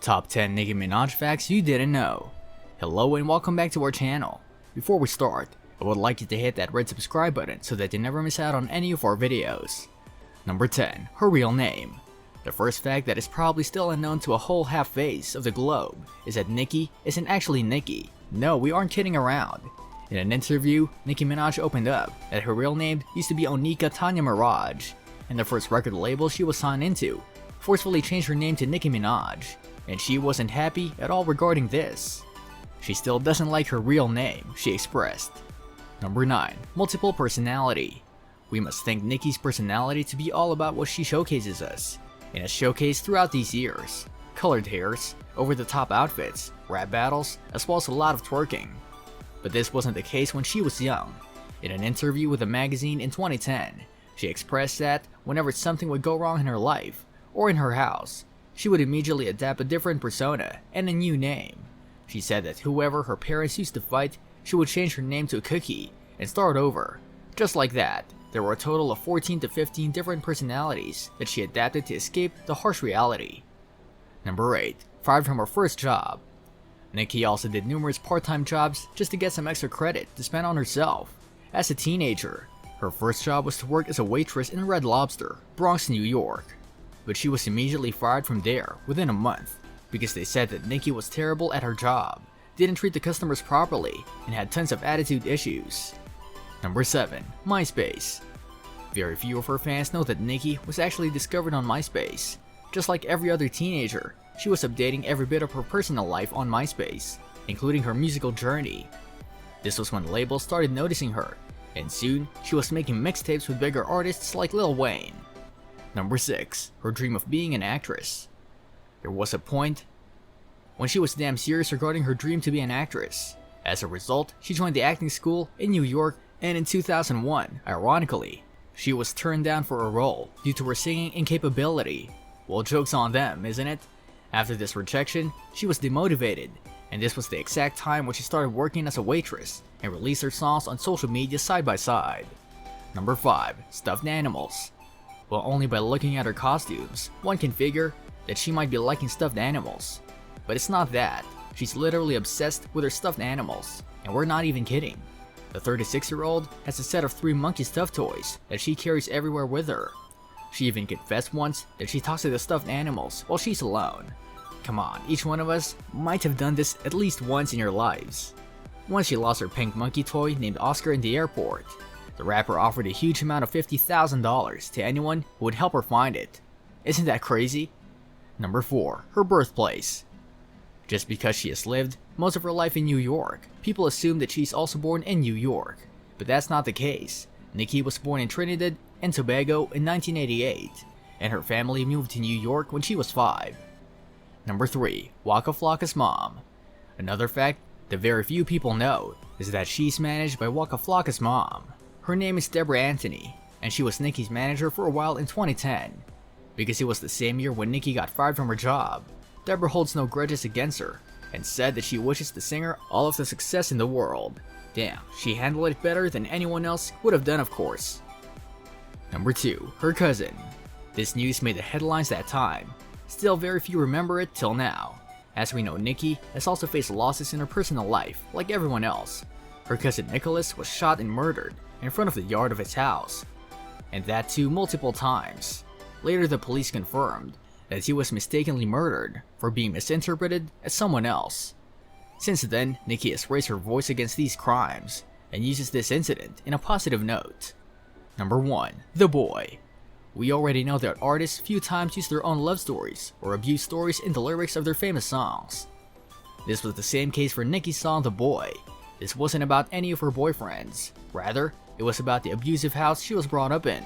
Top 10 Nicki Minaj facts you didn't know. Hello and welcome back to our channel. Before we start, I would like you to hit that red subscribe button so that you never miss out on any of our videos. Number 10. Her real name. The first fact that is probably still unknown to a whole half face of the globe is that Nicki isn't actually Nicki. No, we aren't kidding around. In an interview, Nicki Minaj opened up that her real name used to be Onika Tanya Mirage, and the first record label she was signed into forcefully changed her name to Nicki Minaj, and she wasn't happy at all regarding this. She still doesn't like her real name, she expressed. Number 9. Multiple personality. We must think Nicki's personality to be all about what she showcases us, and has showcased throughout these years. Colored hairs, over-the-top outfits, rap battles, as well as a lot of twerking. But this wasn't the case when she was young. In an interview with a magazine in 2010, she expressed that whenever something would go wrong in her life, or in her house, she would immediately adapt a different persona and a new name. She said that whoever her parents used to fight, she would change her name to a Cookie and start over. Just like that, there were a total of 14 to 15 different personalities that she adapted to escape the harsh reality. Number 8. Fired from her first job. Nicki also did numerous part-time jobs just to get some extra credit to spend on herself. As a teenager, her first job was to work as a waitress in Red Lobster, Bronx, New York. But she was immediately fired from there within a month because they said that Nicki was terrible at her job, didn't treat the customers properly, and had tons of attitude issues. Number 7. MySpace. Very few of her fans know that Nicki was actually discovered on MySpace. Just like every other teenager, she was updating every bit of her personal life on MySpace, including her musical journey. This was when labels started noticing her, and soon she was making mixtapes with bigger artists like Lil Wayne. Number 6. Her dream of being an actress. There was a point when she was damn serious regarding her dream to be an actress. As a result, she joined the acting school in New York, and in 2001, ironically, she was turned down for a role due to her singing incapability. Well, joke's on them, isn't it? After this rejection, she was demotivated, and this was the exact time when she started working as a waitress and released her songs on social media side by side. Number 5. Stuffed animals. Well, only by looking at her costumes, one can figure that she might be liking stuffed animals. But it's not that. She's literally obsessed with her stuffed animals, and we're not even kidding. The 36-year-old has a set of 3 monkey stuffed toys that she carries everywhere with her. She even confessed once that she talks to the stuffed animals while she's alone. Come on, each one of us might have done this at least once in your lives. Once she lost her pink monkey toy named Oscar in the airport. The rapper offered a huge amount of $50,000 to anyone who would help her find it. Isn't that crazy? Number 4. Her birthplace. Just because she has lived most of her life in New York, people assume that she's also born in New York. But that's not the case. Nicki was born in Trinidad and Tobago in 1988, and her family moved to New York when she was 5. Number 3. Waka Flocka's mom. Another fact that very few people know is that she's managed by Waka Flocka's mom. Her name is Deborah Anthony, and she was Nicki's manager for a while in 2010. Because it was the same year when Nicki got fired from her job, Deborah holds no grudges against her, and said that she wishes the singer all of the success in the world. Damn, she handled it better than anyone else would have done, of course. Number 2. Her cousin. This news made the headlines that time. Still, very few remember it till now. As we know, Nicki has also faced losses in her personal life, like everyone else. Her cousin Nicholas was shot and murdered in front of the yard of his house, and that too multiple times. Later, the police confirmed that he was mistakenly murdered for being misinterpreted as someone else. Since then, Nicki has raised her voice against these crimes and uses this incident in a positive note. Number 1. The Boy. We already know that artists few times use their own love stories or abuse stories in the lyrics of their famous songs. This was the same case for Nicki's song The Boy. This wasn't about any of her boyfriends. Rather, it was about the abusive house she was brought up in.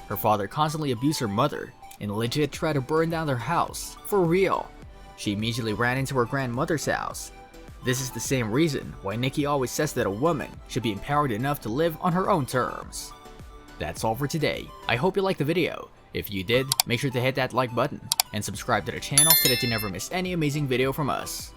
Her father constantly abused her mother and legit tried to burn down their house. For real. She immediately ran into her grandmother's house. This is the same reason why Nicki always says that a woman should be empowered enough to live on her own terms. That's all for today. I hope you liked the video. If you did, make sure to hit that like button and subscribe to the channel so that you never miss any amazing video from us.